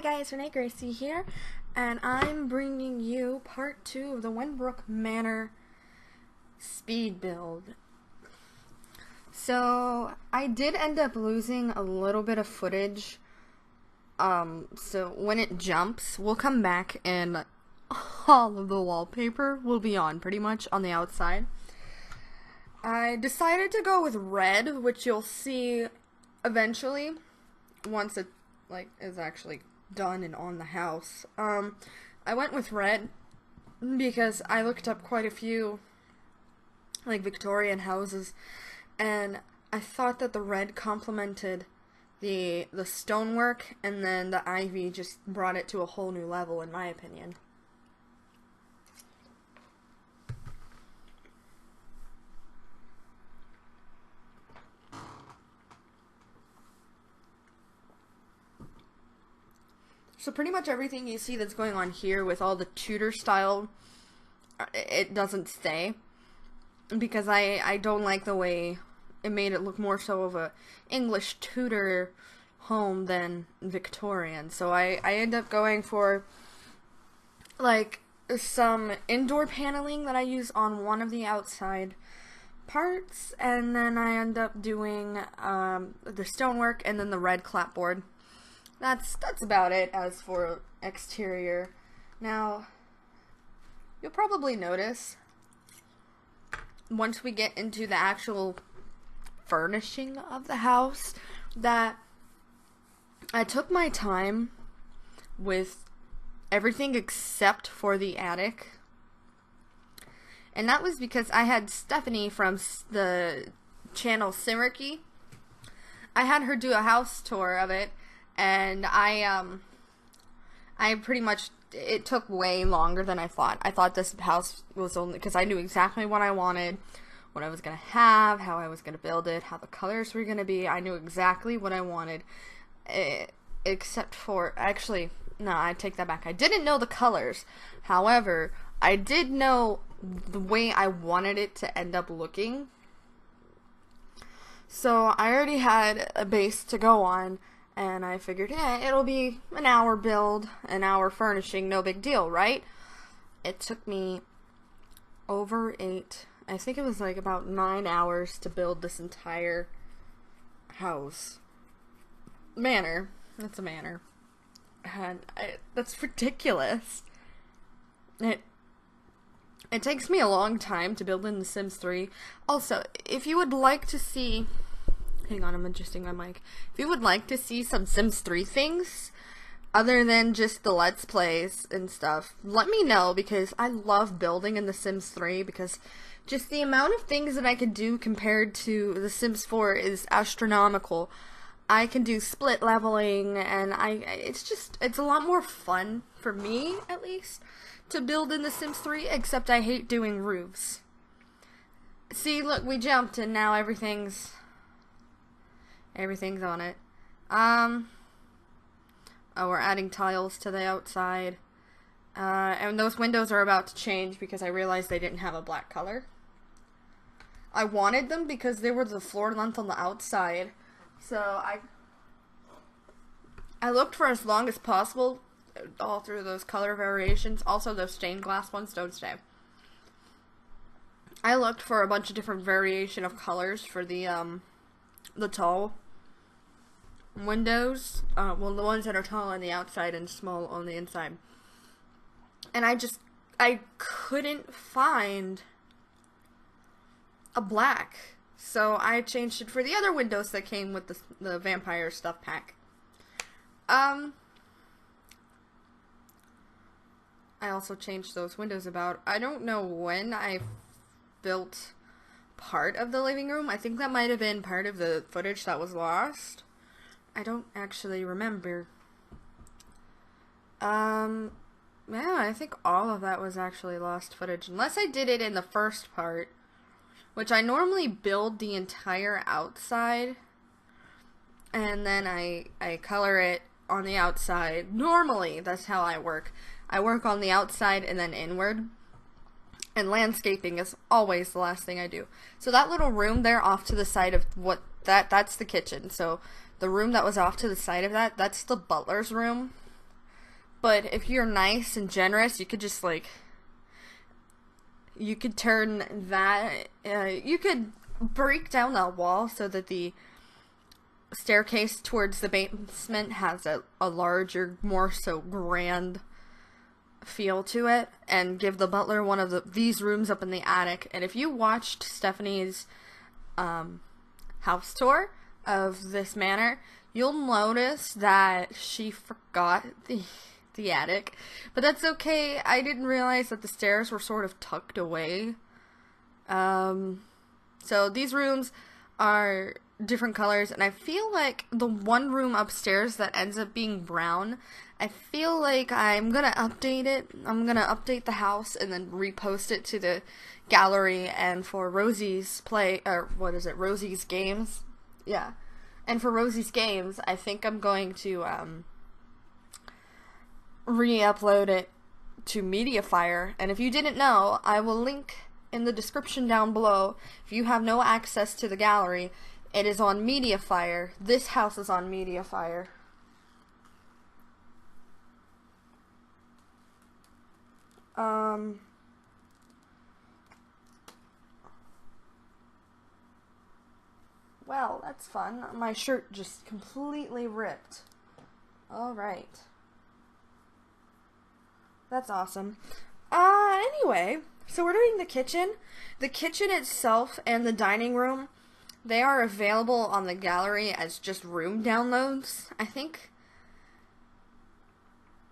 guys, Renee Gracie here, and I'm bringing you part 2 of the Wynbrook Manor speed build. So, I did end up losing a little bit of footage, so when it jumps, we'll come back and all of the wallpaper will be on, pretty much, on the outside. I decided to go with red, which you'll see eventually, once it is actually done and on the house. I went with red because I looked up quite a few Victorian houses, and I thought that the red complemented the stonework, and then the ivy just brought it to a whole new level, in my opinion. So pretty much everything you see that's going on here with all the Tudor style, it doesn't stay. Because I don't like the way it made it look more so of a English Tudor home than Victorian. So I end up going for some indoor paneling that I use on one of the outside parts, and then I end up doing the stonework and then the red clapboard. That's about it as for exterior. Now, you'll probably notice once we get into the actual furnishing of the house that I took my time with everything except for the attic. And that was because I had Stephanie from the channel Simmerkey. I had her do a house tour of it. And I pretty much, it took way longer than I thought. I thought this house was only, because I knew exactly what I wanted, what I was going to have, how I was going to build it, how the colors were going to be. I knew exactly what I wanted, except for, actually, no, I take that back. I didn't know the colors. However, I did know the way I wanted it to end up looking. So I already had a base to go on. And I figured, yeah, it'll be an hour build, an hour furnishing, no big deal, right? It took me over 8, I think it was about 9 hours to build this entire house. Manor. It's a manor. And that's ridiculous. It takes me a long time to build in The Sims 3. Also, if you would like to see... Hang on, I'm adjusting my mic. If you would like to see some Sims 3 things, other than just the Let's Plays and stuff, let me know, because I love building in The Sims 3, because just the amount of things that I can do compared to The Sims 4 is astronomical. I can do split leveling, and it's a lot more fun, for me at least, to build in The Sims 3, except I hate doing roofs. See, look, we jumped, and now everything's on it. Oh, we're adding tiles to the outside. And those windows are about to change because I realized they didn't have a black color. I wanted them because they were the floor length on the outside. So I looked for as long as possible all through those color variations. Also, those stained glass ones don't stay. I looked for a bunch of different variation of colors for the tall windows, well, the ones that are tall on the outside and small on the inside. And I couldn't find a black, so I changed it for the other windows that came with the vampire stuff pack. I also changed those windows about, I don't know when I built part of the living room. I think that might have been part of the footage that was lost. I don't actually remember. Yeah, I think all of that was actually lost footage. Unless I did it in the first part, which I normally build the entire outside, and then I color it on the outside. Normally, that's how I work. I work on the outside and then inward. And landscaping is always the last thing I do. So that little room there off to the side of that's the kitchen. So the room that was off to the side of that's the butler's room. But if you're nice and generous, you could just like, you could turn that, you could break down that wall so that the staircase towards the basement has a larger, more so grand feel to it, and give the butler one of these rooms up in the attic. And if you watched Stephanie's house tour of this manor, you'll notice that she forgot the attic, but that's okay. I didn't realize that the stairs were sort of tucked away. So these rooms are different colors, and I feel like the one room upstairs that ends up being brown, I feel like I'm gonna update it. I'm gonna update the house and then repost it to the gallery, and for Rosie's Rosie's Games. Yeah. And for Rosie's Games, I think I'm going to re-upload it to Mediafire. And if you didn't know, I will link in the description down below. If you have no access to the gallery, it is on Mediafire. This house is on Mediafire. Well, that's fun. My shirt just completely ripped. Alright. That's awesome. Anyway, so we're doing the kitchen. The kitchen itself and the dining room, they are available on the gallery as just room downloads. I think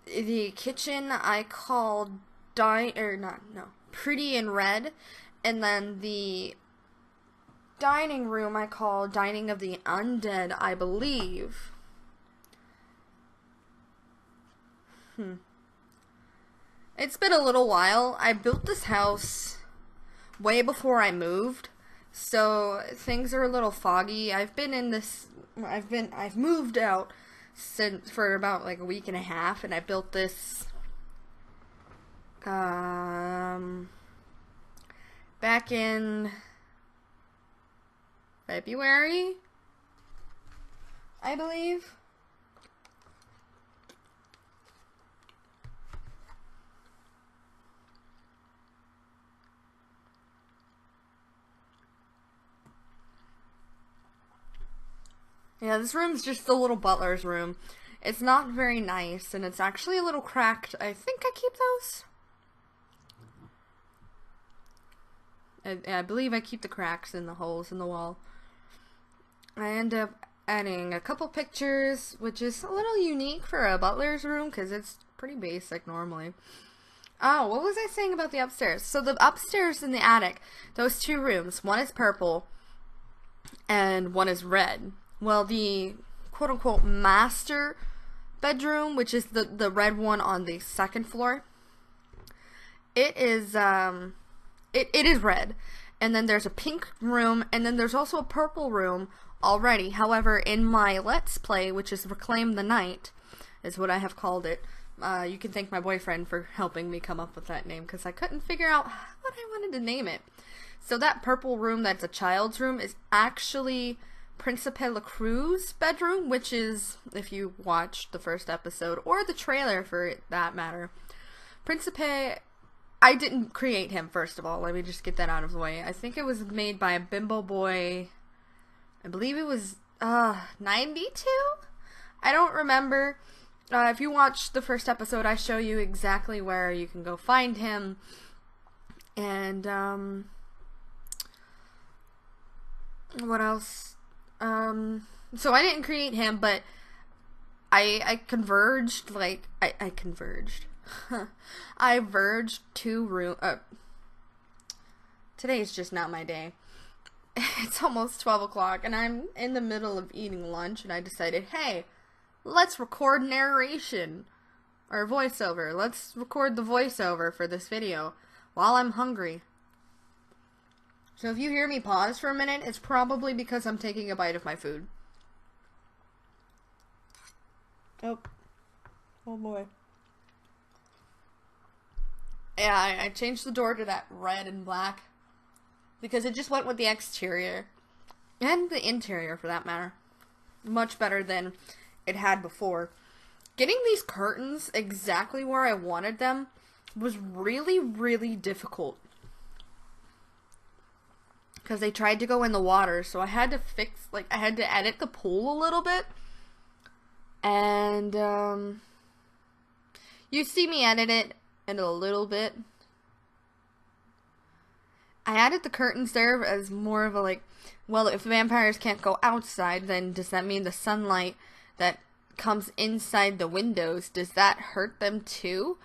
the kitchen I called Pretty in Red, and then the dining room I call Dining of the Undead, I believe. It's been a little while. I built this house way before I moved, so things are a little foggy. I've moved out for about like a week and a half, and I built this back in February, I believe. Yeah, this room's just the little butler's room. It's not very nice, and it's actually a little cracked. I think I keep those. I believe I keep the cracks in the holes in the wall. I end up adding a couple pictures, which is a little unique for a butler's room because it's pretty basic normally. Oh, what was I saying about the upstairs? So the upstairs in the attic, those two rooms, one is purple and one is red. Well, the quote-unquote master bedroom, which is the red one on the second floor, it is it is red. And then there's a pink room, and then there's also a purple room already. However, in my Let's Play, which is Reclaim the Night, is what I have called it. You can thank my boyfriend for helping me come up with that name, because I couldn't figure out what I wanted to name it. So that purple room that's a child's room is actually Principe LaCruz's bedroom, which is, if you watched the first episode, or the trailer for that matter, Principe, I didn't create him, first of all. Let me just get that out of the way. I think it was made by a Bimbo Boy. I believe it was 92? I don't remember. If you watch the first episode, I show you exactly where you can go find him. And, what else? So I didn't create him, but I converged, like, I converged. I verged two room, today's just not my day. It's almost 12 o'clock, and I'm in the middle of eating lunch, and I decided, hey, let's record narration, or voiceover. Let's record the voiceover for this video while I'm hungry. So if you hear me pause for a minute, it's probably because I'm taking a bite of my food. Oh boy. Yeah, I changed the door to that red and black because it just went with the exterior and the interior, for that matter, much better than it had before. getting these curtains exactly where I wanted them was really, really difficult. Because they tried to go in the water, so I had to I had to edit the pool a little bit. And, you see me edit it in a little bit. I added the curtains there as more of a, like, well, if vampires can't go outside, then does that mean the sunlight that comes inside the windows, does that hurt them too?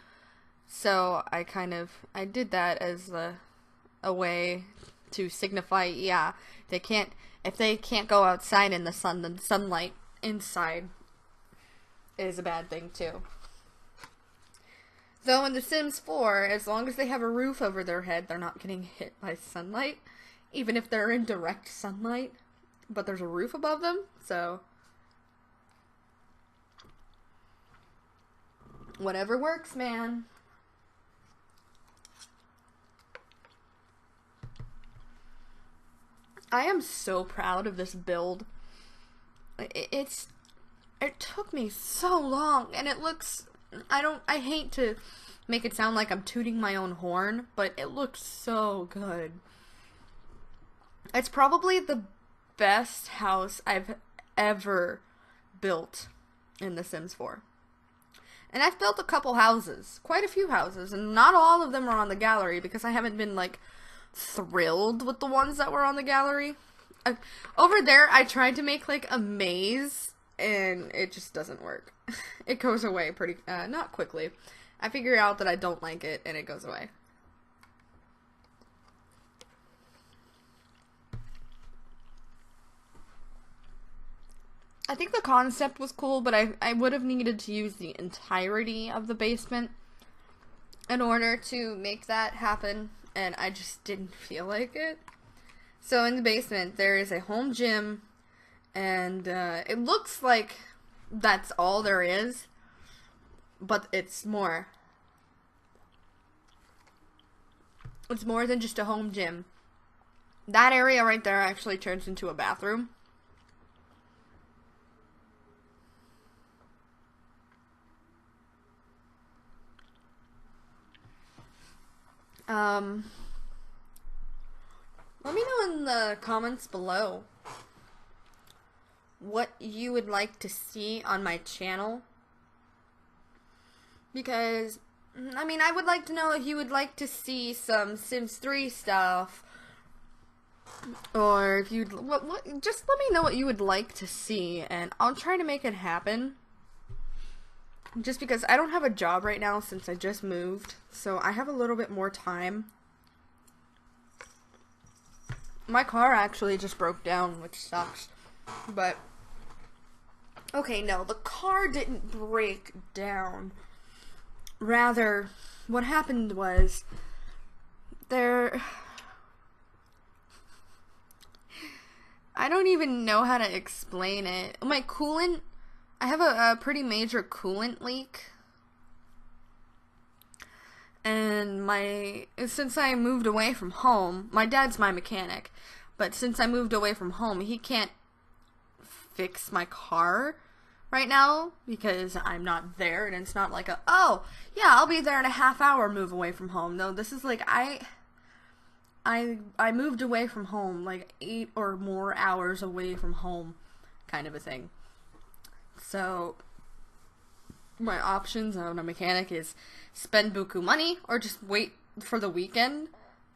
So I did that as a way to signify, yeah, if they can't go outside in the sun, then sunlight inside is a bad thing too. Though in The Sims 4, as long as they have a roof over their head, they're not getting hit by sunlight, even if they're in direct sunlight, but there's a roof above them, so whatever works, man. I am so proud of this build. It took me so long, and it looks, I hate to make it sound like I'm tooting my own horn, but it looks so good. It's probably the best house I've ever built in The Sims 4. And I've built a couple houses, quite a few houses, and not all of them are on the gallery because I haven't been, like, thrilled with the ones that were on the gallery. Over there, I tried to make, like, a maze, and it just doesn't work. It goes away pretty, not quickly. I figure out that I don't like it, and it goes away. I think the concept was cool, but I would have needed to use the entirety of the basement in order to make that happen, and I just didn't feel like it. So in the basement, there is a home gym, and it looks like that's all there is, but it's more. It's more than just a home gym. That area right there actually turns into a bathroom. Let me know in the comments below what you would like to see on my channel. Because, I mean, I would like to know if you would like to see some Sims 3 stuff. Or if you'd, just let me know what you would like to see, and I'll try to make it happen. Just because I don't have a job right now since I just moved, so I have a little bit more time. My car actually just broke down, which sucks. But, okay, no, the car didn't break down. Rather, what happened was, I don't even know how to explain it. My coolant, I have a pretty major coolant leak. And since I moved away from home, my dad's my mechanic, but since I moved away from home, he can't fix my car right now because I'm not there, and it's not like oh, yeah, I'll be there in a half hour move away from home. No, this is like, I moved away from home, like 8 or more hours away from home, kind of a thing. So, my options on a mechanic is spend buku money, or just wait for the weekend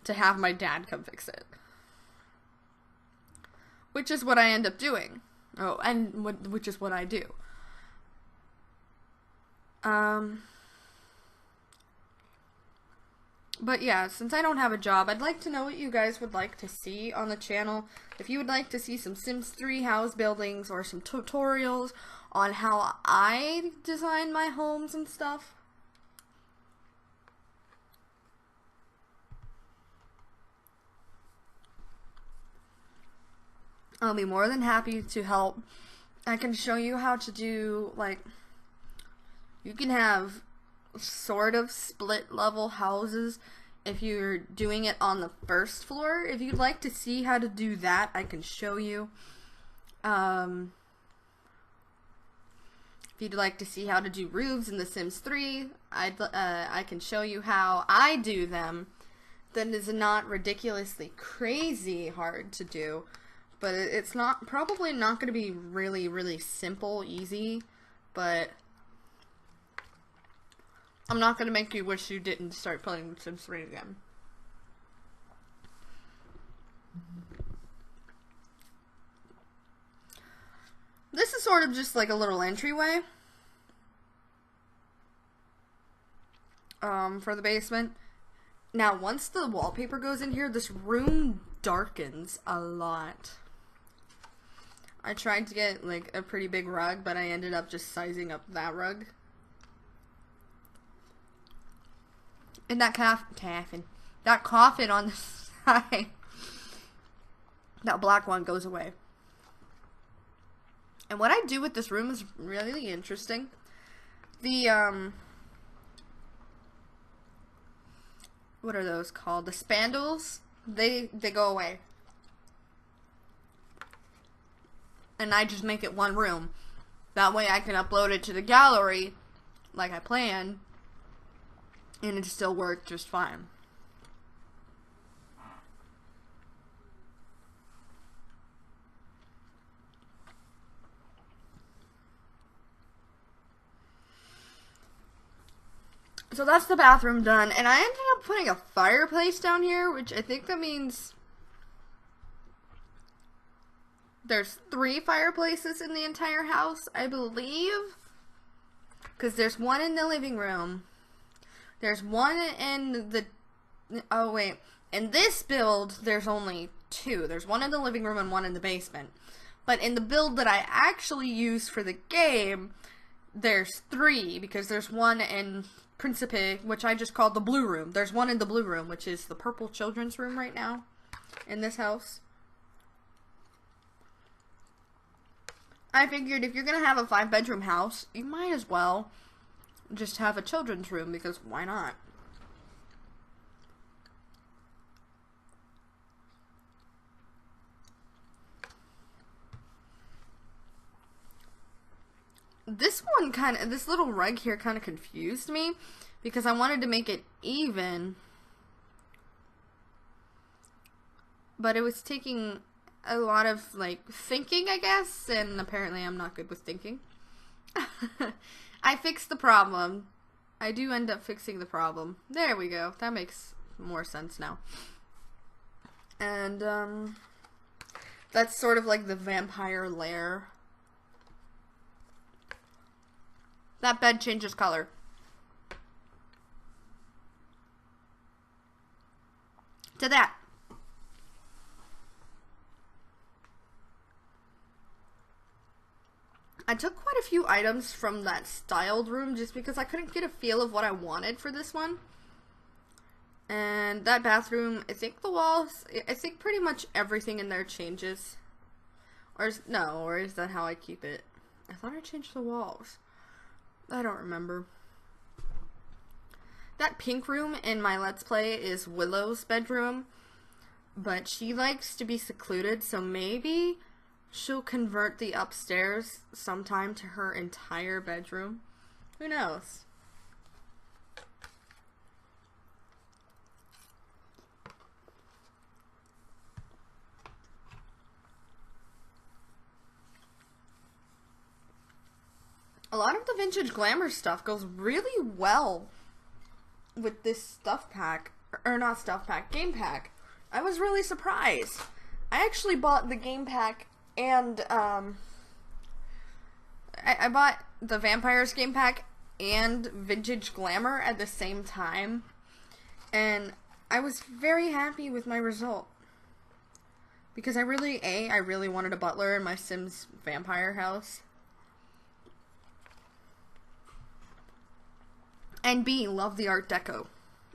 to have my dad come fix it. Which is what I end up doing. Oh, and which is what I do. But yeah, since I don't have a job, I'd like to know what you guys would like to see on the channel. If you would like to see some Sims 3 house buildings or some tutorials on how I design my homes and stuff. I'll be more than happy to help. I can show you how to do, like, you can have sort of split level houses if you're doing it on the first floor. If you'd like to see how to do that, I can show you. If you'd like to see how to do roofs in The Sims 3, I can show you how I do them. That is not ridiculously crazy hard to do, but it's probably not going to be really simple, easy, but I'm not going to make you wish you didn't start playing The Sims 3 again. This is sort of just like a little entryway for the basement. Now, once the wallpaper goes in here, this room darkens a lot. I tried to get like a pretty big rug, but I ended up just sizing up that rug. And that coffin on the side, that black one goes away. And what I do with this room is really interesting. The, what are those called? The spandrels, they go away. And I just make it one room. That way I can upload it to the gallery like I planned, and it still worked just fine. So that's the bathroom done, and I ended up putting a fireplace down here, which I think that means there's 3 fireplaces in the entire house, I believe, because there's one in the living room, there's one in the, oh wait, in this build there's only 2, there's one in the living room and one in the basement, but in the build that I actually use for the game, there's 3, because there's one in Principe, which I just called the blue room. There's one in the blue room, which is the purple children's room right now in this house. I figured if you're gonna have a 5-bedroom house, you might as well just have a children's room, because why not? This little rug here kind of confused me, because I wanted to make it even, but it was taking a lot of, like, thinking, I guess, and apparently I'm not good with thinking. I fixed the problem. I do end up fixing the problem. There we go. That makes more sense now. And, that's sort of like the vampire lair. That bed changes color. To that. I took quite a few items from that styled room just because I couldn't get a feel of what I wanted for this one. And that bathroom, I think the walls, I think pretty much everything in there changes. Or is that how I keep it? I thought I changed the walls. I don't remember. That pink room in my Let's Play is Willow's bedroom, but she likes to be secluded, so maybe she'll convert the upstairs sometime to her entire bedroom. Who knows? A lot of the vintage glamour stuff goes really well with this stuff pack, or not stuff pack, game pack. I was really surprised. I actually bought the game pack and, I bought the Vampires game pack and vintage glamour at the same time, and I was very happy with my result. Because I really wanted a butler in my Sims vampire house. And B, love the Art Deco.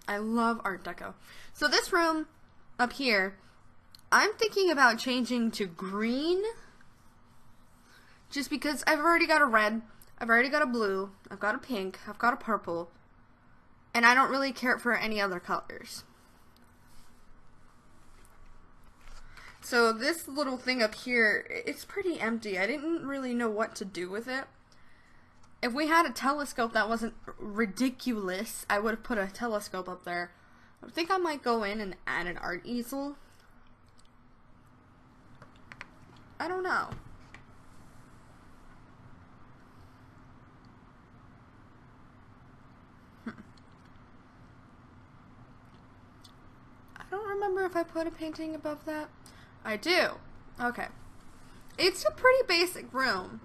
I love Art Deco. So this room up here, I'm thinking about changing to green. Just because I've already got a red, I've already got a blue, I've got a pink, I've got a purple. And I don't really care for any other colors. So this little thing up here, it's pretty empty. I didn't really know what to do with it. If we had a telescope that wasn't ridiculous, I would have put a telescope up there. I think I might go in and add an art easel. I don't know. I don't remember if I put a painting above that. I do. Okay. It's a pretty basic room.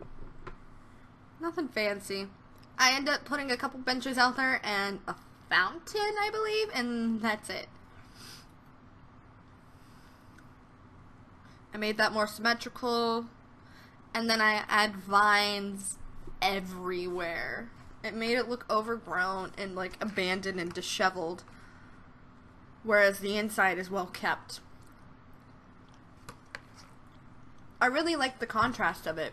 Nothing fancy. I end up putting a couple benches out there and a fountain, I believe, and that's it. I made that more symmetrical, and then I add vines everywhere. It made it look overgrown and like abandoned and disheveled, whereas the inside is well kept. I really like the contrast of it.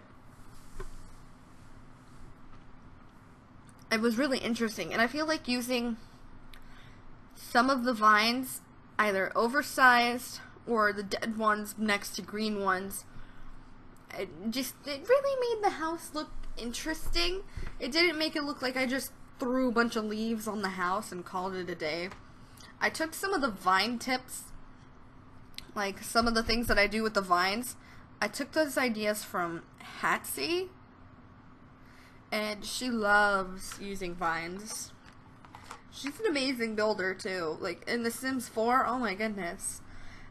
It was really interesting, and I feel like using some of the vines, either oversized or the dead ones next to green ones, it really made the house look interesting. It didn't make it look like I just threw a bunch of leaves on the house and called it a day. I took some of the vine tips, like some of the things that I do with the vines, I took those ideas from Hatsie, and she loves using vines. She's an amazing builder too. Like in The Sims 4, oh my goodness.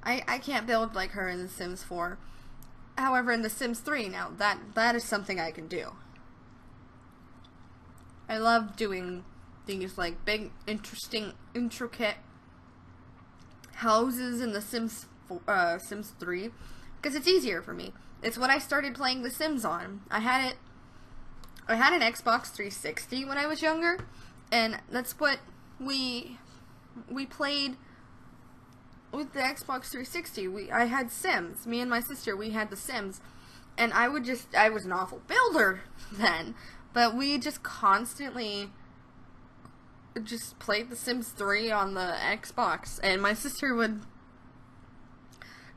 I can't build like her in The Sims 4. However, in The Sims 3 now, that is something I can do. I love doing things like big, interesting, intricate houses in The Sims 3 because it's easier for me. It's what I started playing The Sims on. I had an Xbox 360 when I was younger, and that's what we played with the Xbox 360. I had Sims. Me and my sister, we had The Sims, and I was an awful builder then, but we just constantly just played The Sims 3 on the Xbox, and my sister would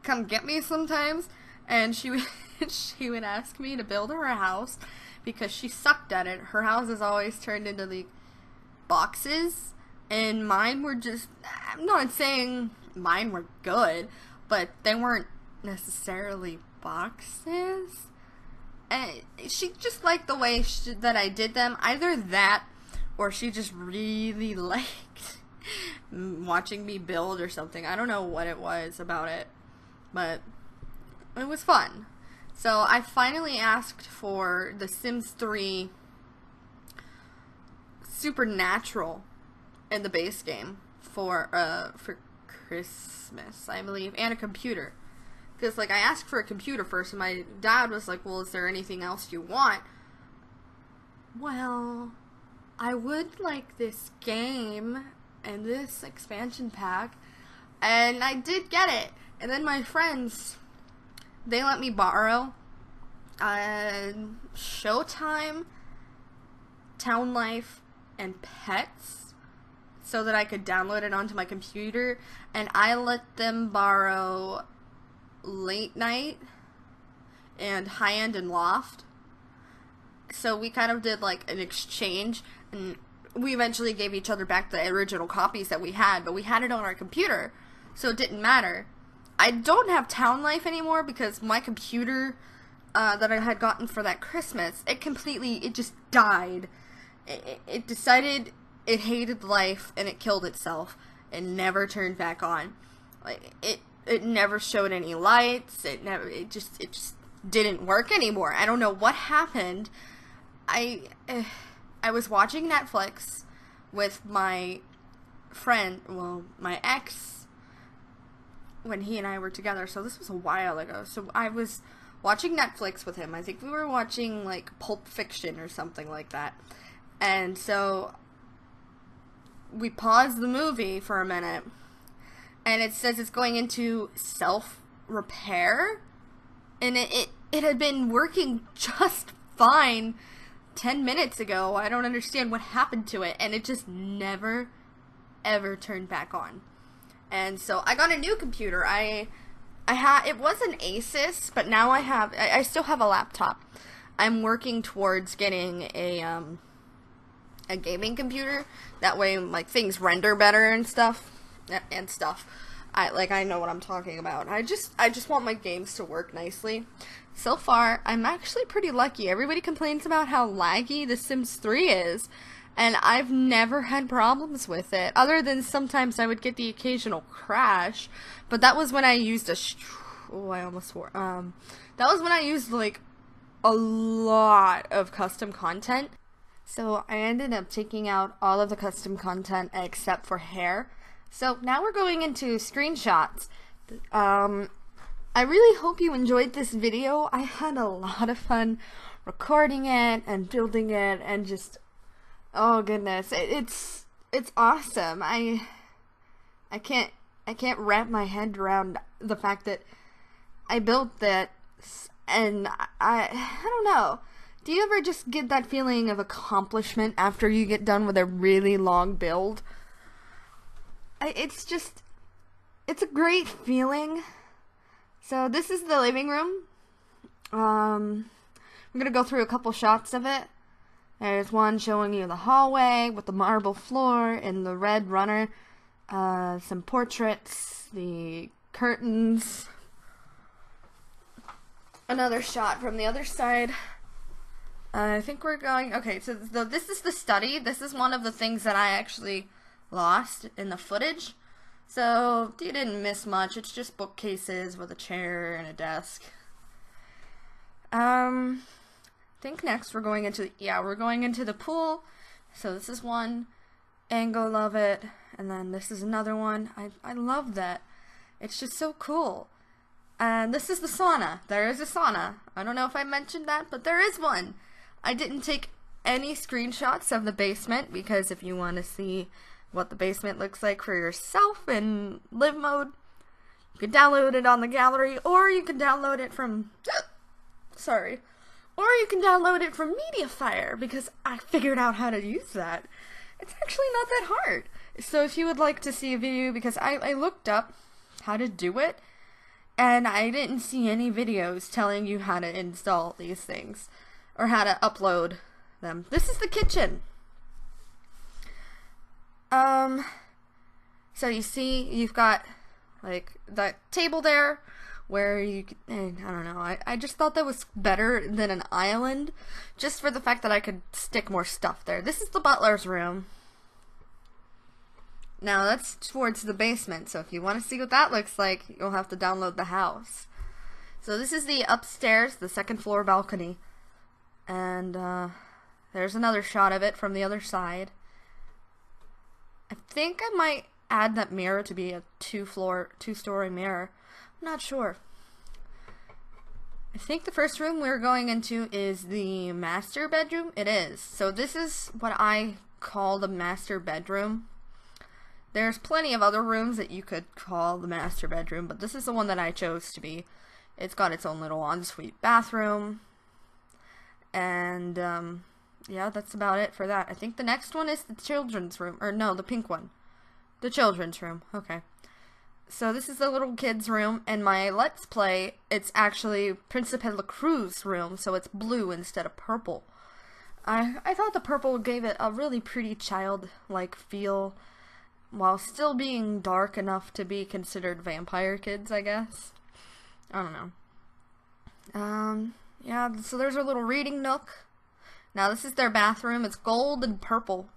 come get me sometimes, and she would ask me to build her a house because she sucked at it. Her houses always turned into the boxes, and mine were just, I'm not saying mine were good, but they weren't necessarily boxes. And she just liked the way that I did them. Either that, or she just really liked watching me build or something. I don't know what it was about it, but it was fun. So I finally asked for The Sims 3 Supernatural in the base game for Christmas, I believe, and a computer. Because, like, I asked for a computer first, and my dad was like, well, is there anything else you want? Well, I would like this game and this expansion pack, and I did get it. And then my friends, they let me borrow Showtime, Town Life, and Pets so that I could download it onto my computer, and I let them borrow Late Night and High End and Loft. So we kind of did like an exchange, and we eventually gave each other back the original copies that we had, but we had it on our computer, so it didn't matter. I don't have Town Life anymore because my computer that I had gotten for that Christmas, it just died. It decided it hated life and it killed itself and never turned back on. Like it never showed any lights. It just didn't work anymore. I don't know what happened. I was watching Netflix with my friend, well, my ex, when he and I were together, so this was a while ago. So I was watching Netflix with him. I think we were watching like Pulp Fiction or something like that. And so we paused the movie for a minute, and it says it's going into self-repair, and it had been working just fine 10 minutes ago. I don't understand what happened to it, and it just never, ever turned back on. And so I got a new computer. It was an Asus, but now I still have a laptop. I'm working towards getting a a gaming computer. That way, like, things render better and stuff. I know what I'm talking about. I just want my games to work nicely. So far, I'm actually pretty lucky. Everybody complains about how laggy The Sims 3 is, and I've never had problems with it, other than sometimes I would get the occasional crash, but that was when I used that was when I used, like, a lot of custom content. So I ended up taking out all of the custom content except for hair. So now we're going into screenshots. I really hope you enjoyed this video. I had a lot of fun recording it and building it and just, oh goodness, it's awesome. I can't wrap my head around the fact that I built that, and I don't know. Do you ever just get that feeling of accomplishment after you get done with a really long build? It's a great feeling. So this is the living room. I'm gonna go through a couple shots of it. There's one showing you the hallway with the marble floor and the red runner. Some portraits, the curtains. Another shot from the other side. I think we're going... Okay, so this is the study. This is one of the things that I actually lost in the footage. So, you didn't miss much. It's just bookcases with a chair and a desk. I think next we're going into... Yeah, we're going into the pool. So this is one angle of it. And then this is another one. I love that. It's just so cool. And this is the sauna. There is a sauna. I don't know if I mentioned that, but there is one. I didn't take any screenshots of the basement because if you want to see what the basement looks like for yourself in live mode, you can download it on the gallery, or you can download it from or you can download it from Mediafire, because I figured out how to use that. It's actually not that hard. So if you would like to see a video, because I looked up how to do it, and I didn't see any videos telling you how to install these things, or how to upload them. This is the kitchen. So you see, you've got, like, that table there, where you can, I don't know, I just thought that was better than an island, just for the fact that I could stick more stuff there. This is the butler's room. Now, that's towards the basement, so if you want to see what that looks like, you'll have to download the house. So this is the upstairs, the second floor balcony. And, there's another shot of it from the other side. I think I might add that mirror to be a two-story mirror. I'm not sure. I think the first room we're going into is the master bedroom. It is. So this is what I call the master bedroom. There's plenty of other rooms that you could call the master bedroom, but this is the one that I chose to be. It's got its own little ensuite bathroom. And, yeah, that's about it for that. I think the next one is the children's room. Or no, the pink one. The children's room. Okay. So this is the little kids' room, and my Let's Play, it's actually Principe LaCruz's room, so it's blue instead of purple. I thought the purple gave it a really pretty childlike feel, while still being dark enough to be considered vampire kids, I guess. I don't know. Yeah, so there's a little reading nook. Now this is their bathroom. It's gold and purple.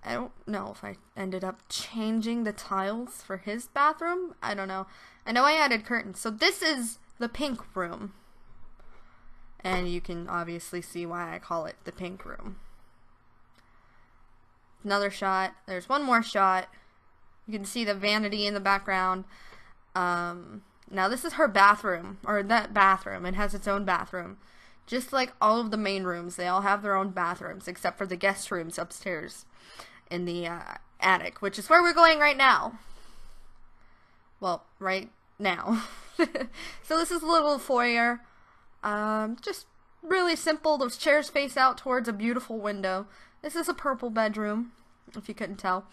I don't know if I ended up changing the tiles for his bathroom. I don't know. I know I added curtains. So this is the pink room. And you can obviously see why I call it the pink room. Another shot. There's one more shot. You can see the vanity in the background. Now this is her bathroom, or that bathroom. It has its own bathroom. Just like all of the main rooms, they all have their own bathrooms, except for the guest rooms upstairs in the attic, which is where we're going right now. Well, right now. So this is a little foyer. Just really simple. Those chairs face out towards a beautiful window. This is a purple bedroom, if you couldn't tell.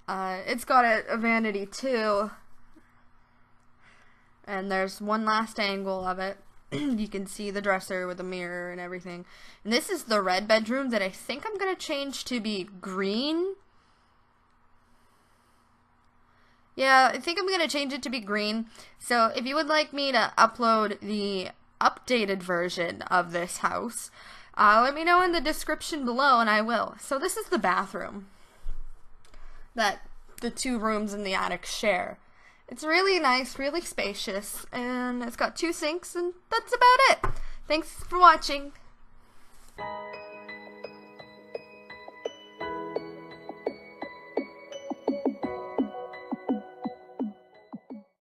It's got a vanity too. And there's one last angle of it. You can see the dresser with the mirror and everything. And this is the red bedroom that I think I'm going to change to be green. Yeah, I think I'm going to change it to be green. So if you would like me to upload the updated version of this house, let me know in the description below and I will. So this is the bathroom that the 2 rooms in the attic share. It's really nice, really spacious, and it's got 2 sinks, and that's about it. Thanks for watching.